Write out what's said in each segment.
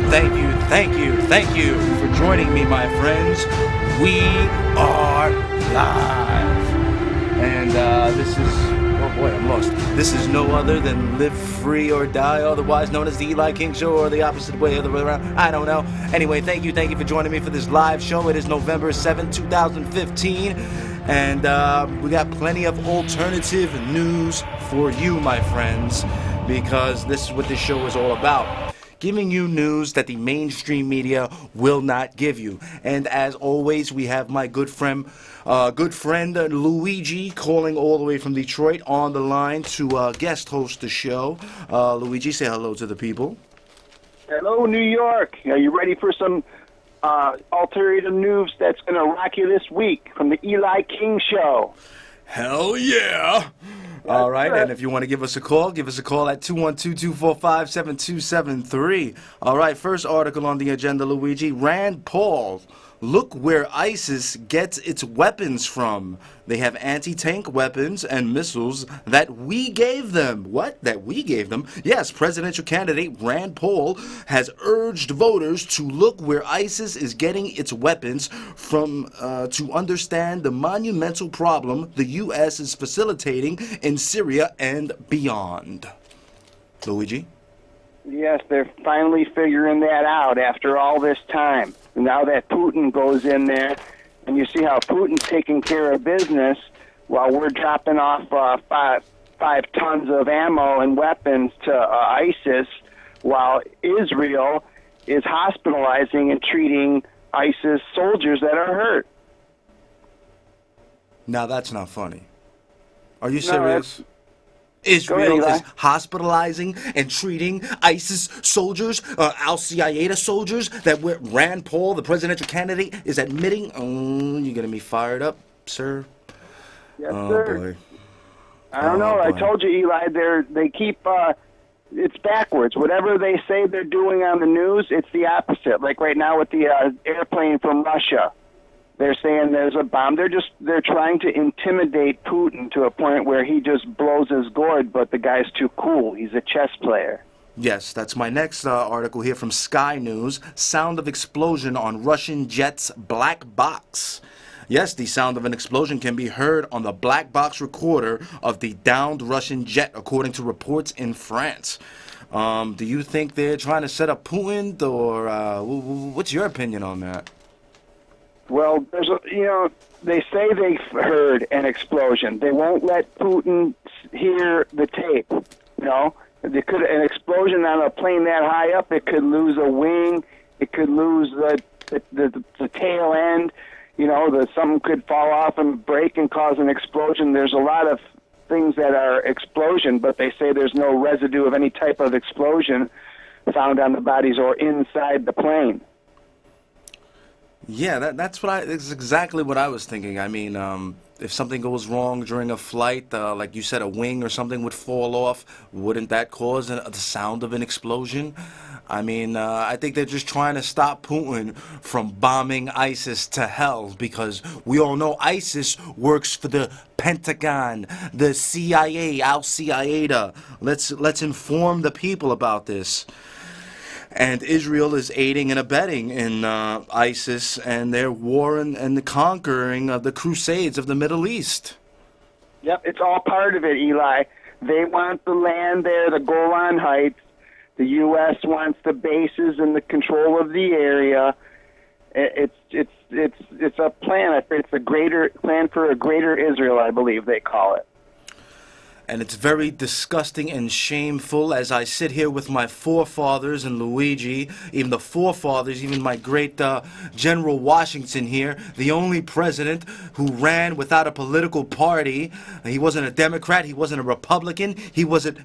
Thank you for joining me, my friends. We are live. And this is, oh boy, I'm lost. This is no other than Live Free or Die, otherwise known as the Eli King Show, or the opposite way, other way around. I don't know. Anyway, thank you for joining me for this live show. It is November 7th, 2015. And we got plenty of alternative news for you, my friends, because this is what this show is all about. Giving you news that the mainstream media will not give you. And as always, we have my good friend Luigi calling all the way from Detroit on the line to guest host the show. Luigi, say hello to the people. Hello, New York. Are you ready for some alternative news that's going to rock you this week from the Eli King Show? Hell yeah! All right, and if you want to give us a call at 212-245-7273. All right, first article on the agenda, Luigi. Rand Paul. Look where ISIS gets its weapons from. They have anti-tank weapons and missiles that we gave them. What? That we gave them? Yes, presidential candidate Rand Paul has urged voters to look where ISIS is getting its weapons from to understand the monumental problem the U.S. is facilitating in Syria and beyond. Luigi? Yes, they're finally figuring that out after all this time. Now that Putin goes in there, and you see how Putin's taking care of business while we're dropping off five tons of ammo and weapons to ISIS, while Israel is hospitalizing and treating ISIS soldiers that are hurt. Now that's not funny. Are you serious? No, Israel ahead, is hospitalizing and treating ISIS soldiers, Al-Qaeda soldiers, that Rand Paul, the presidential candidate, is admitting. Oh, you're getting me fired up, sir. Yes, oh, sir. Boy. I don't know. Boy. I told you, Eli. They keep. It's backwards. Whatever they say they're doing on the news, it's the opposite. Like right now with the airplane from Russia. They're saying there's a bomb. They're trying to intimidate Putin to a point where he just blows his gourd, but the guy's too cool. He's a chess player. Yes, that's my next article here from Sky News. Sound of explosion on Russian jet's black box. Yes, the sound of an explosion can be heard on the black box recorder of the downed Russian jet, according to reports in France. Do you think they're trying to set up Putin, or what's your opinion on that? Well, they say they've heard an explosion. They won't let Putin hear the tape. An explosion on a plane that high up, it could lose a wing, it could lose the tail end. Something could fall off and break and cause an explosion. There's a lot of things that are explosion, but they say there's no residue of any type of explosion found on the bodies or inside the plane. Yeah, that's exactly what I was thinking. I mean, if something goes wrong during a flight, like you said, a wing or something would fall off, wouldn't that cause the sound of an explosion? I mean, I think they're just trying to stop Putin from bombing ISIS to hell, because we all know ISIS works for the Pentagon, the CIA, Al-Qaeda. Let's inform the people about this. And Israel is aiding and abetting in ISIS and their war and the conquering of the Crusades of the Middle East. Yep, it's all part of it, Eli. They want the land there, the Golan Heights. The U.S. wants the bases and the control of the area. It's a plan. It's a greater plan for a greater Israel, I believe they call it. And it's very disgusting and shameful as I sit here with my forefathers and Luigi, even the forefathers, even my great General Washington here, the only president who ran without a political party. He wasn't a Democrat, he wasn't a Republican, he wasn't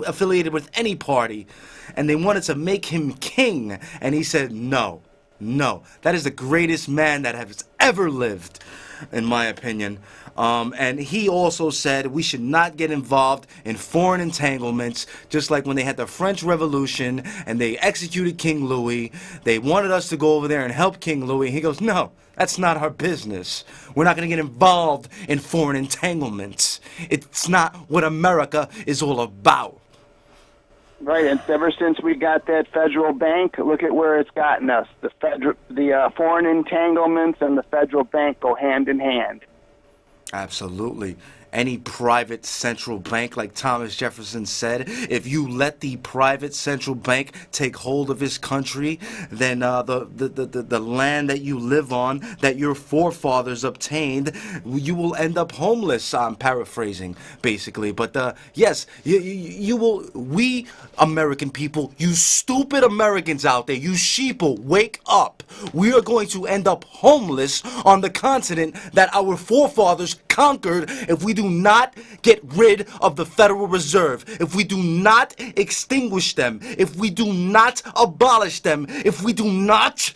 affiliated with any party. And they wanted to make him king, and he said no. That is the greatest man that has ever lived, in my opinion. And he also said we should not get involved in foreign entanglements, just like when they had the French Revolution and they executed King Louis. They wanted us to go over there and help King Louis. He goes, no, that's not our business. We're not going to get involved in foreign entanglements. It's not what America is all about. Right, and ever since we got that federal bank, look at where it's gotten us. The foreign entanglements and the federal bank go hand in hand. Absolutely. Any private central bank, like Thomas Jefferson said, if you let the private central bank take hold of his country, then the land that you live on, that your forefathers obtained, you will end up homeless. I'm paraphrasing, basically. But yes, you will. We American people, you stupid Americans out there, you sheeple, wake up. We are going to end up homeless on the continent that our forefathers conquered if we do not get rid of the Federal Reserve, if we do not extinguish them, if we do not abolish them, if we do not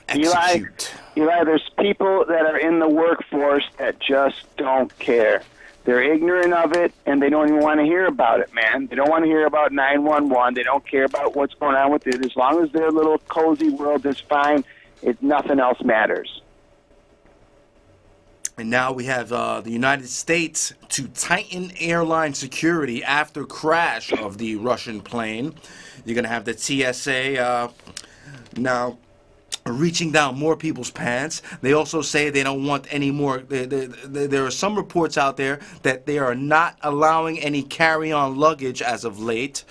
execute. Eli, there's people that are in the workforce that just don't care. They're ignorant of it, and they don't even want to hear about it, man. They don't want to hear about 911. They don't care about what's going on with it. As long as their little cozy world is fine, nothing else matters. And now we have the United States to tighten airline security after crash of the Russian plane. You're going to have the TSA now reaching down more people's pants. They also say they don't want any more. There are some reports out there that they are not allowing any carry-on luggage as of late.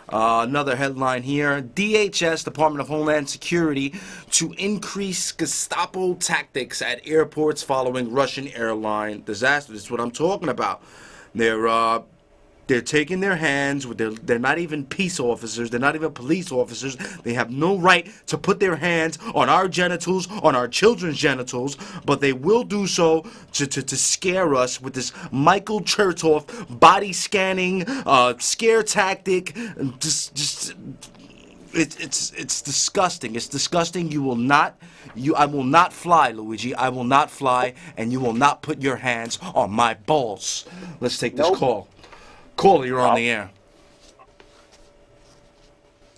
Another headline here, DHS, Department of Homeland Security, to increase Gestapo tactics at airports following Russian airline disaster. This is what I'm talking about. They're taking their hands. They're not even peace officers. They're not even police officers. They have no right to put their hands on our genitals, on our children's genitals, but they will do so to scare us with this Michael Chertoff body scanning scare tactic. It's disgusting. It's disgusting. I will not fly, Luigi. I will not fly, and you will not put your hands on my balls. Let's take this call. Caller, you're on the air.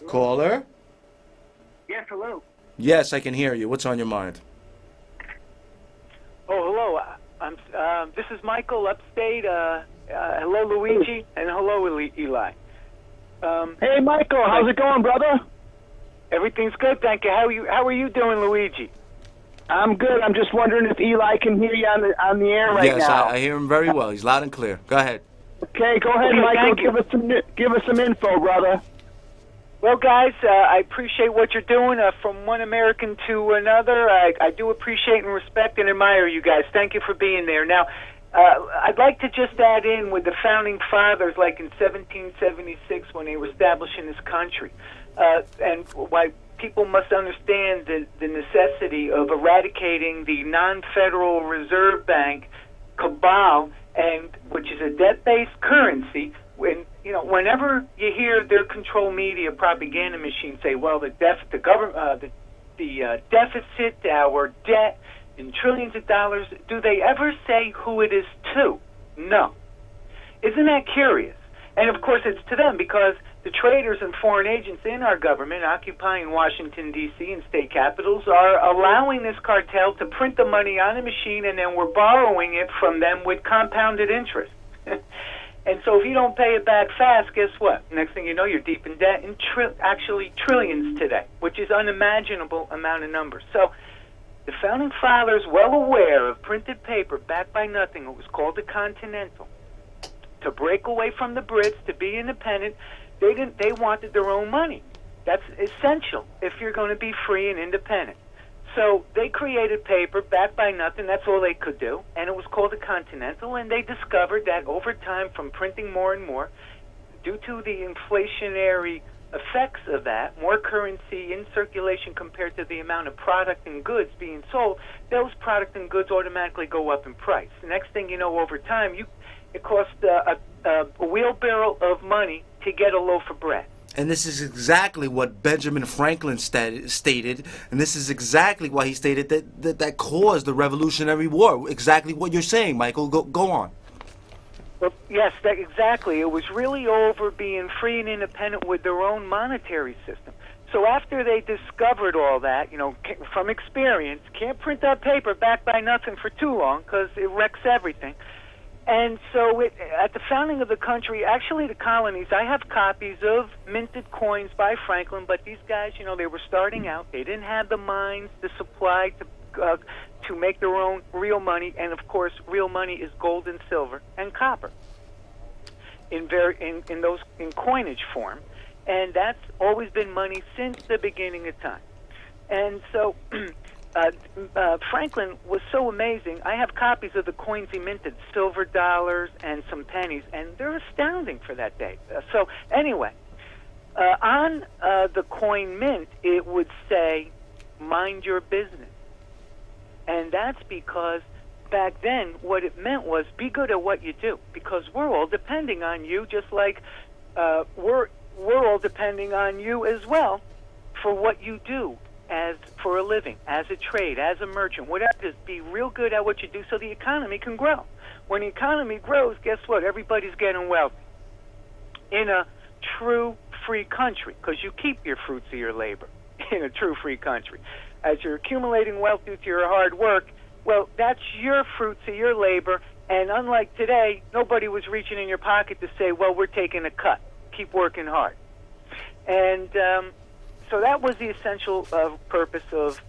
Caller? Yes, hello. Yes, I can hear you. What's on your mind? Oh, hello. This is Michael, upstate. Hello, Luigi, and hello, Eli. Hey, Michael, how's it going, brother? Everything's good, thank you. How are you doing, Luigi? I'm good. I'm just wondering if Eli can hear you on the air right now. Yes, I hear him very well. He's loud and clear. Go ahead. Okay, go ahead, Michael. Give us some info, brother. Well, guys, I appreciate what you're doing. From one American to another, I do appreciate and respect and admire you guys. Thank you for being there. Now, I'd like to just add in with the founding fathers, like in 1776 when they were establishing this country, and why people must understand the necessity of eradicating the non-Federal Reserve Bank cabal, and which is a debt-based currency. Whenever you hear their control media propaganda machine say, "Well, the deficit, our debt, in trillions of dollars," do they ever say who it is to? No. Isn't that curious? And of course, it's to them because the traders and foreign agents in our government occupying Washington, D.C. and state capitals are allowing this cartel to print the money on a machine, and then we're borrowing it from them with compounded interest. And so if you don't pay it back fast, guess what? Next thing you know, you're deep in debt, and actually trillions today, which is unimaginable amount of numbers. So the Founding Fathers, well aware of printed paper backed by nothing, it was called the Continental, to break away from the Brits, to be independent. They wanted their own money. That's essential if you're going to be free and independent. So they created paper backed by nothing. That's all they could do. And it was called the Continental. And they discovered that over time, from printing more and more, due to the inflationary effects of that, more currency in circulation compared to the amount of product and goods being sold, those product and goods automatically go up in price. The next thing you know, over time, it costs a wheelbarrow of money to get a loaf of bread. And this is exactly what Benjamin Franklin stated, and this is exactly why he stated that caused the Revolutionary War. Exactly what you're saying, Michael. Go on. Well, yes, exactly. It was really over being free and independent with their own monetary system. So after they discovered all that, from experience, can't print that paper backed by nothing for too long because it wrecks everything. And so at the founding of the country, actually the colonies, I have copies of minted coins by Franklin, but these guys, they were starting out. They didn't have the mines, the supply to make their own real money, and of course, real money is gold and silver and copper in coinage form, and that's always been money since the beginning of time. And so Franklin was so amazing. I have copies of the coins he minted, silver dollars and some pennies, and they're astounding for that day. So anyway, on the coin mint, it would say, "Mind your business." And that's because back then what it meant was be good at what you do, because we're all depending on you, just like we're all depending on you as well for what you do for a living, as a trade, as a merchant, whatever it is. Be real good at what you do so the economy can grow. When the economy grows, guess what? Everybody's getting wealthy. In a true free country, because you keep your fruits of your labor in a true free country. As you're accumulating wealth due to your hard work, well, that's your fruits of your labor, and unlike today, nobody was reaching in your pocket to say, well, we're taking a cut. Keep working hard. And so that was the essential purpose of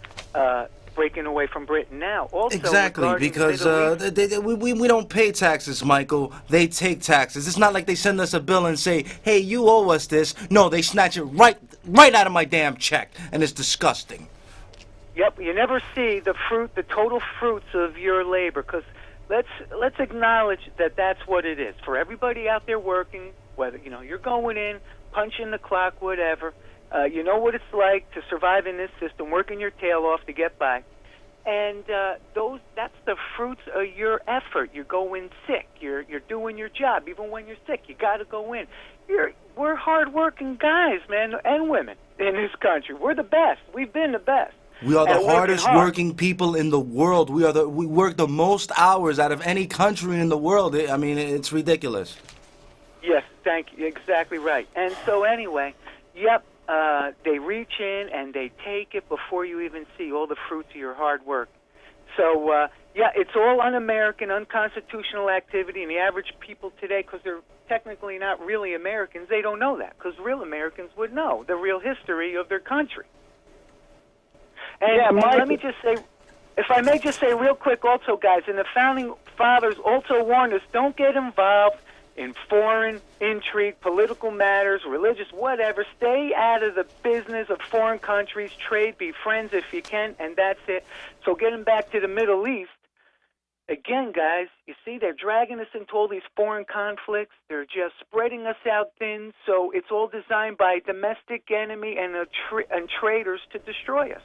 breaking away from Britain. Now, also exactly, because we don't pay taxes, Michael. They take taxes. It's not like they send us a bill and say, hey, you owe us this. No, they snatch it right out of my damn check, and it's disgusting. Yep, you never see the total fruits of your labor, because let's acknowledge that that's what it is. For everybody out there working, whether you're going in, punching the clock, whatever, you know what it's like to survive in this system, working your tail off to get by. And that's the fruits of your effort. You go in sick. You're doing your job. Even when you're sick, you got to go in. We're hard-working guys, man, and women in this country. We're the best. We've been the best. We are the hardest working people in the world. We work the most hours out of any country in the world. I mean, it's ridiculous. Yes, thank you. Exactly right. And so anyway, yep, they reach in and they take it before you even see all the fruits of your hard work. So, yeah, it's all un-American, unconstitutional activity, and the average people today, because they're technically not really Americans, they don't know that, because real Americans would know the real history of their country. And let me just say, if I may just say real quick also, guys, and the Founding Fathers also warned us, don't get involved in foreign intrigue, political matters, religious, whatever. Stay out of the business of foreign countries. Trade, be friends if you can, and that's it. So getting back to the Middle East, again, guys, you see, they're dragging us into all these foreign conflicts. They're just spreading us out thin. So it's all designed by domestic enemy and traitors to destroy us.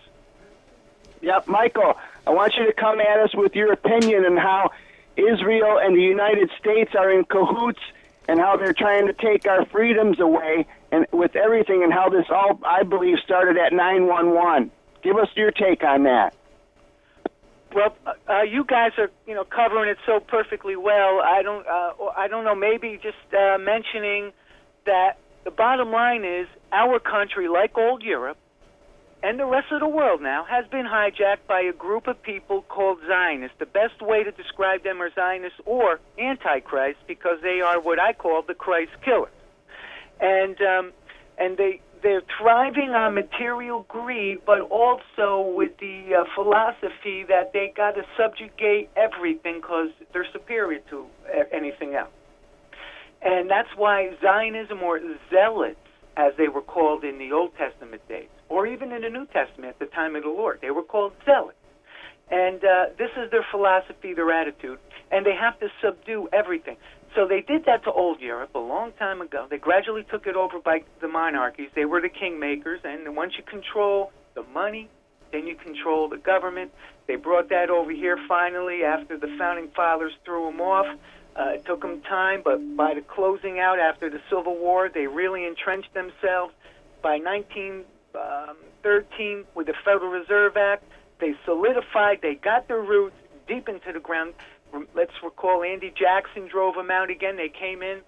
Yep, Michael, I want you to come at us with your opinion on how Israel and the United States are in cahoots and how they're trying to take our freedoms away and with everything, and how this all, I believe, started at 9/11. Give us your take on that. Well, you guys are, covering it so perfectly well. I don't know. Maybe just mentioning that the bottom line is our country, like old Europe, and the rest of the world now, has been hijacked by a group of people called Zionists. The best way to describe them are Zionists or Antichrist, because they are what I call the Christ killers. And they're thriving on material greed, but also with the philosophy that they got to subjugate everything because they're superior to anything else. And that's why Zionism, or Zealots, as they were called in the Old Testament days, or even in the New Testament at the time of the Lord, they were called Zealots. And this is their philosophy, their attitude, and they have to subdue everything. So they did that to old Europe a long time ago. They gradually took it over by the monarchies. They were the kingmakers, and once you control the money, then you control the government. They brought that over here finally after the Founding Fathers threw them off. It took them time, but by the closing out after the Civil War, they really entrenched themselves. By 1913, with the Federal Reserve Act, they solidified, they got their roots deep into the ground. Let's recall Andy Jackson drove them out again. They came in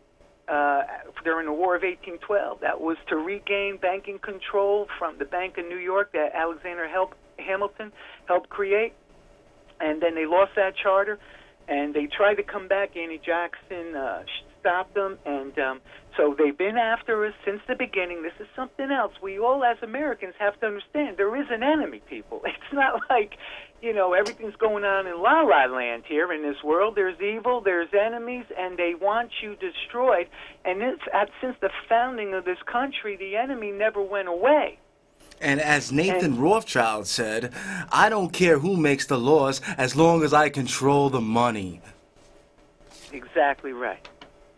during the War of 1812. That was to regain banking control from the Bank of New York that Alexander Hamilton helped create. And then they lost that charter. and they tried to come back. Annie Jackson stopped them, and so they've been after us since the beginning. This is something else. We all, as Americans, have to understand there is an enemy, people. It's not like, everything's going on in la-la land here in this world. There's evil, there's enemies, and they want you destroyed. And since the founding of this country, the enemy never went away. And as Nathan Rothschild said, I don't care who makes the laws as long as I control the money. Exactly right.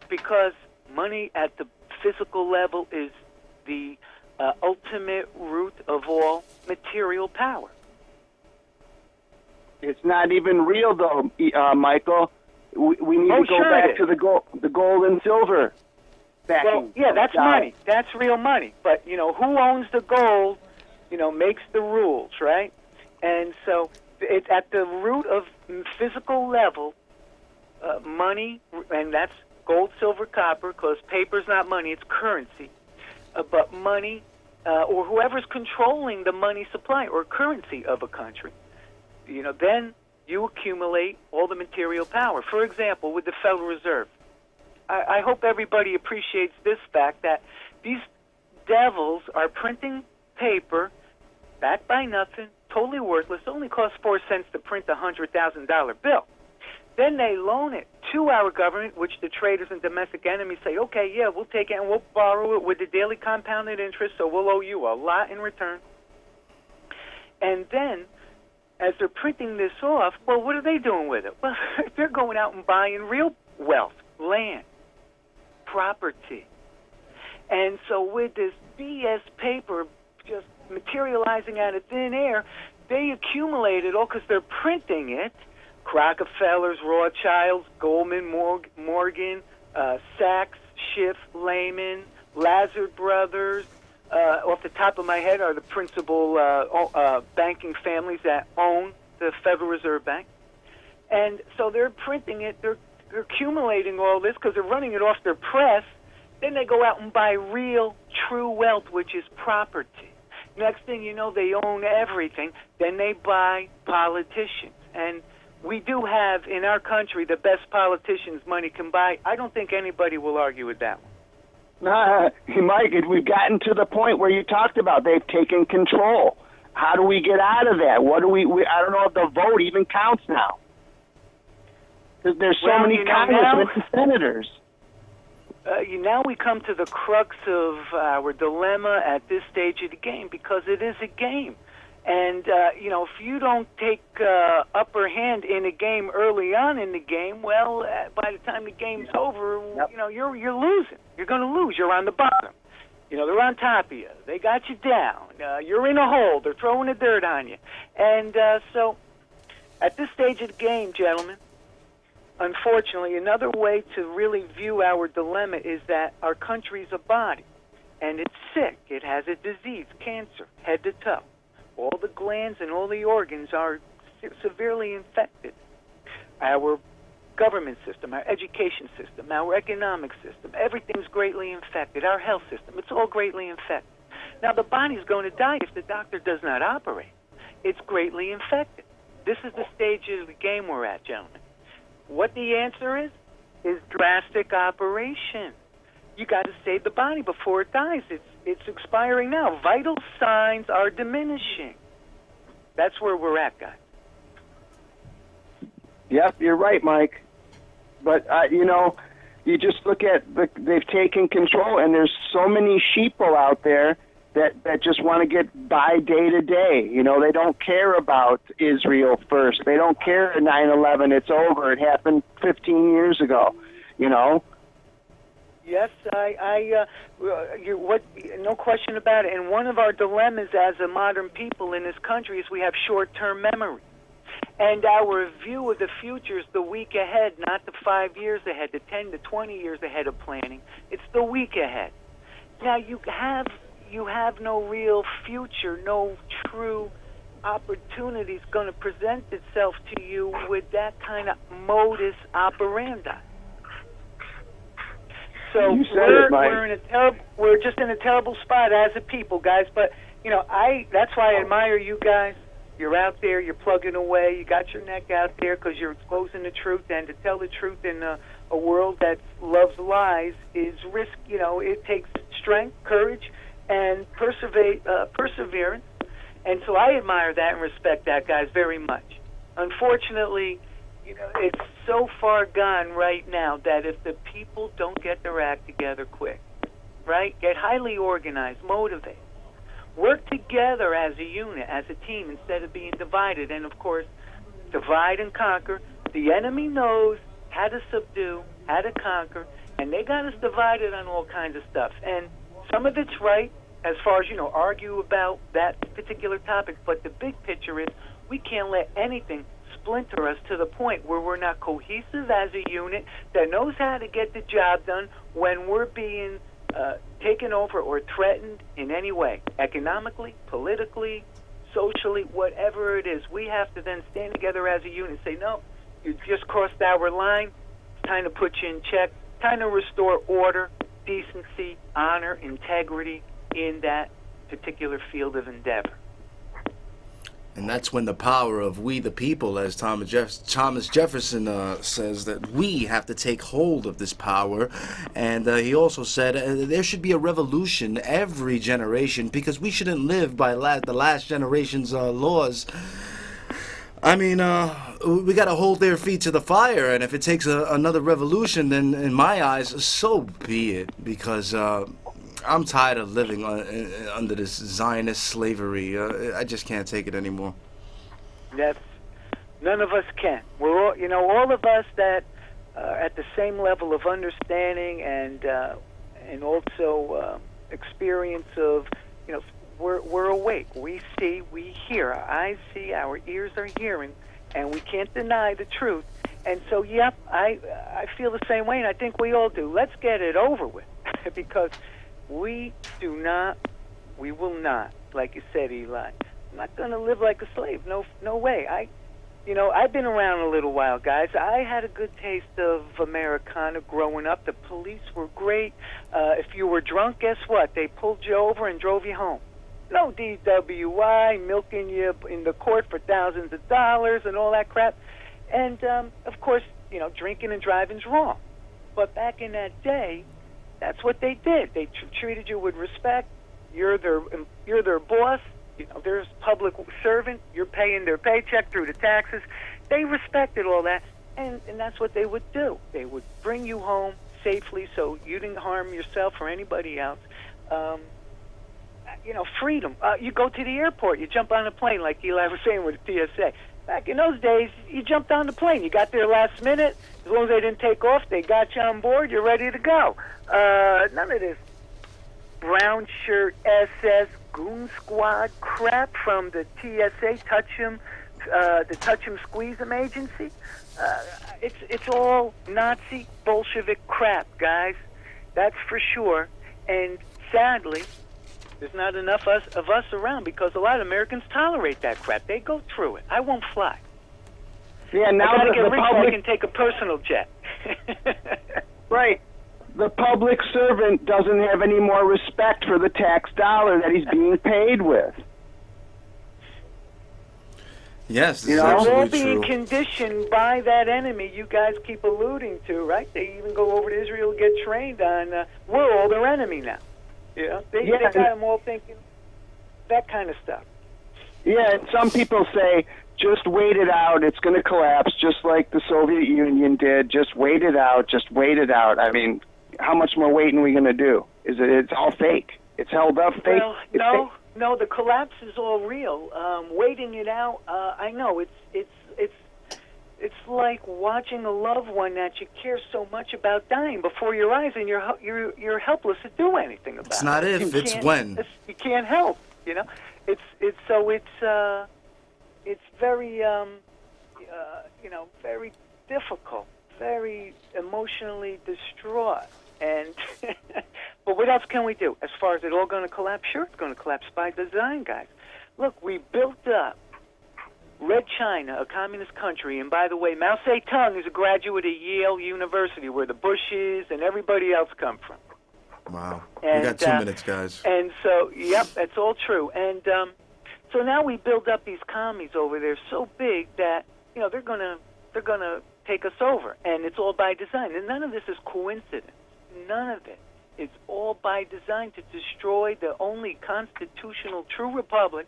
Because money at the physical level is the ultimate root of all material power. It's not even real, though, Michael. We need to go back to the gold and silver. Well, yeah, that's money. That's real money. But, who owns the gold, makes the rules, right? And so it's at the root of physical level, money, and that's gold, silver, copper, because paper's not money, it's currency. But money, or whoever's controlling the money supply or currency of a country, then you accumulate all the material power. For example, with the Federal Reserve, I hope everybody appreciates this fact that these devils are printing paper backed by nothing, totally worthless, only costs 4 cents to print a $100,000 bill. Then they loan it to our government, which the traders and domestic enemies say, okay, yeah, we'll take it and we'll borrow it with the daily compounded interest, so we'll owe you a lot in return. And then, as they're printing this off, well, what are they doing with it? Well, they're going out and buying real wealth, land, property. And so with this BS paper just materializing out of thin air, they accumulate it all because they're printing it. Rockefellers, Rothschilds, Goldman, Morgan, Sachs, Schiff, Lehman, Lazard Brothers, off the top of my head are the principal banking families that own the Federal Reserve Bank. And so they're printing it, they're accumulating all this because they're running it off their press. Then they go out and buy real, true wealth, which is property. Next thing you know, they own everything. Then they buy politicians. And we do have, in our country, the best politicians money can buy. I don't think anybody will argue with that one. Mike, we've gotten to the point where you talked about they've taken control. How do we get out of that? What do we I don't know if the vote even counts now. Because there's so many congressmen and senators. Now we come to the crux of our dilemma at this stage of the game, because it is a game. And, if you don't take upper hand in a game early on in the game, well, by the time the game's over, you're losing. You're going to lose. You're on the bottom. They're on top of you. They got you down. You're in a hole. They're throwing the dirt on you. And so at this stage of the game, gentlemen, unfortunately, another way to really view our dilemma is that our country's a body, and it's sick. It has a disease, cancer, head to toe. All the glands and all the organs are severely infected. Our government system, our education system, our economic system, everything's greatly infected. Our health system, it's all greatly infected. Now, the body's going to die if the doctor does not operate. It's greatly infected. This is the stage of the game we're at, gentlemen. What the answer is drastic operation. You got to save the body before it dies. It's expiring now. Vital signs are diminishing. That's where we're at, guys. Yep, you're right, Mike. But, you just look at, they've taken control, and there's so many sheeple out there that just want to get by day to day. They don't care about Israel first. They don't care at 9/11. It's over. It happened 15 years ago, Yes, no question about it. And one of our dilemmas as a modern people in this country is we have short-term memory. And our view of the future is the week ahead, not the 5 years ahead, the 10 to 20 years ahead of planning. It's the week ahead. Now, you have no real future, no true opportunities going to present itself to you with that kind of modus operandi. So we're just in a terrible spot as a people, guys. But that's why I admire you guys. You're out there, you're plugging away, you got your neck out there because you're exposing the truth, and to tell the truth in a world that loves lies is risk. It takes strength, courage, and perseverance. And so I admire that and respect that, guys, very much. Unfortunately, it's so far gone right now that if the people don't get their act together quick, right, get highly organized, motivated, work together as a unit, as a team, instead of being divided. And, of course, divide and conquer. The enemy knows how to subdue, how to conquer, and they got us divided on all kinds of stuff. And some of it's right as far as, argue about that particular topic, but the big picture is we can't let anything splinter us to the point where we're not cohesive as a unit that knows how to get the job done when we're being taken over or threatened in any way, economically, politically, socially, whatever it is. We have to then stand together as a unit and say, no, you just crossed our line. It's time to put you in check, time to restore order, decency, honor, integrity in that particular field of endeavor. And that's when the power of we the people, as Thomas Jefferson says, that we have to take hold of this power. And he also said there should be a revolution every generation because we shouldn't live by the last generation's laws. I mean, we got to hold their feet to the fire, and if it takes another revolution, then in my eyes, so be it, because I'm tired of living under this Zionist slavery. I just can't take it anymore. None of us can. We're all, all of us that are at the same level of understanding and also experience of, we're awake. We see, we hear. Our eyes see, our ears are hearing, and we can't deny the truth. And so, yep, I feel the same way, and I think we all do. Let's get it over with, because we will not, like you said, Eli. I'm not going to live like a slave. No way. I've been around a little while, guys. I had a good taste of Americana growing up. The police were great. If you were drunk, guess what? They pulled you over and drove you home. No DWI, milking you in the court for thousands of dollars and all that crap. And, of course, drinking and driving's wrong. But back in that day, that's what they did. They treated you with respect. You're their boss. They're a public servant. You're paying their paycheck through the taxes. They respected all that, and that's what they would do. They would bring you home safely so you didn't harm yourself or anybody else. Freedom. You go to the airport. You jump on a plane, like Eli was saying with the TSA. Back in those days, you jumped on the plane. You got there last minute. As long as they didn't take off, they got you on board. You're ready to go. None of this brown shirt SS goon squad crap from the TSA, the Touch 'em Squeeze 'em agency. It's all Nazi Bolshevik crap, guys. That's for sure. And sadly, there's not enough of us around because a lot of Americans tolerate that crap. They go through it. I won't fly. Yeah, now I gotta the get rich. public I can take a personal jet. right. The public servant doesn't have any more respect for the tax dollar that he's being paid with. Yes, this is We're all absolutely being true. conditioned by that enemy you guys keep alluding to, right? They even go over to Israel to get trained on, we're all their enemy now. They got them all thinking that kind of stuff. Yeah, and some people say, just wait it out. It's going to collapse just like the Soviet Union did. Just wait it out. Just wait it out. I mean, how much more waiting are we going to do? It's all fake. It's held up fake. Well, no, the collapse is all real. Waiting it out, I know it's like watching a loved one that you care so much about dying before your eyes, and you're helpless to do anything about it. It's not if, it's when. You can't help. It's very very difficult, very emotionally distraught. And but what else can we do? As far as it all going to collapse, sure, it's going to collapse by design, guys. Look, we built up Red China, a communist country, and by the way, Mao Zedong is a graduate of Yale University, where the Bushes and everybody else come from. Wow. And, we got 2 minutes, guys. And so, yep, that's all true. And So now we build up these commies over there so big that they're gonna take us over, and it's all by design. And none of this is coincidence. None of it. It's all by design to destroy the only constitutional true republic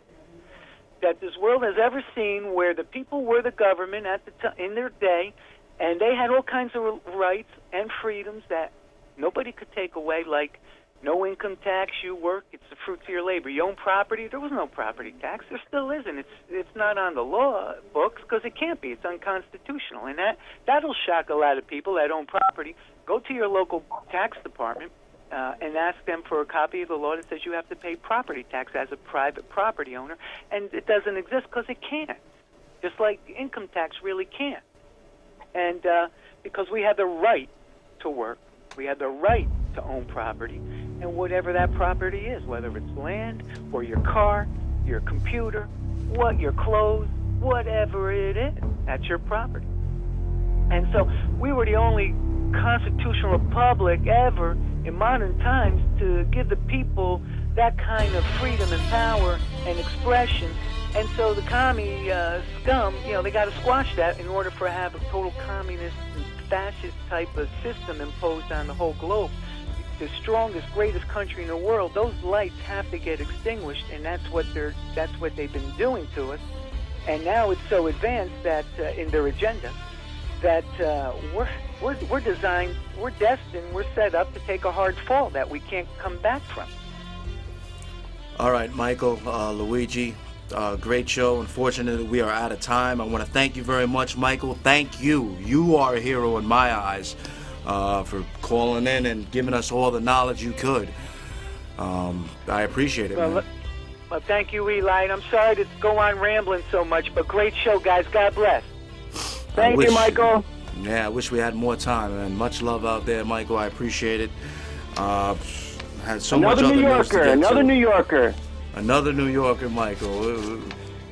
that this world has ever seen, where the people were the government at the in their day, and they had all kinds of rights and freedoms that nobody could take away, like no income tax. You work, it's the fruits of your labor. You own property. There was no property tax. There still isn't. It's not on the law books because it can't be. It's unconstitutional, and that'll shock a lot of people that own property. Go to your local tax department and ask them for a copy of the law that says you have to pay property tax as a private property owner, and it doesn't exist because it can't. Just like income tax really can't. And because we have the right to work, we have the right to own property, and whatever that property is, whether it's land or your car, your computer, your clothes, whatever it is, that's your property. And so we were the only constitutional republic ever in modern times to give the people that kind of freedom and power and expression. And so the commie scum, they got to squash that in order for have a total communist and fascist type of system imposed on the whole globe. The strongest, greatest country in the world, those lights have to get extinguished, and that's what they've been doing to us. And now it's so advanced that in their agenda that we're designed, we're destined, we're set up to take a hard fall that we can't come back from. All right, Michael, Luigi, great show. Unfortunately, we are out of time. I want to thank you very much, Michael. Thank you. You are a hero in my eyes for calling in and giving us all the knowledge you could. I appreciate it, man. Well, thank you, Eli. And I'm sorry to go on rambling so much, but great show, guys. God bless. Thank you, Michael. Yeah, I wish we had more time, man. Much love out there, Michael. I appreciate it. Had so much other news to get to. Another New Yorker. Another New Yorker, Michael.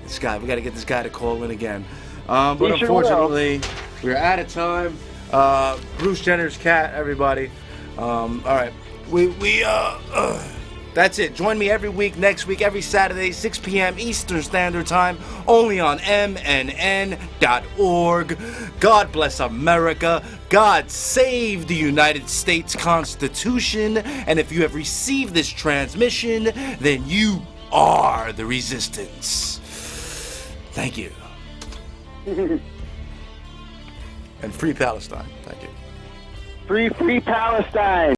This guy, we got to get this guy to call in again. But unfortunately, we're out of time. Bruce Jenner's cat, everybody. All right, that's it. Join me every week, next week, every Saturday, 6 p.m. Eastern Standard Time, only on mnn.org. God bless America. God save the United States Constitution. And if you have received this transmission, then you are the resistance. Thank you. And free Palestine. Thank you. Free Palestine.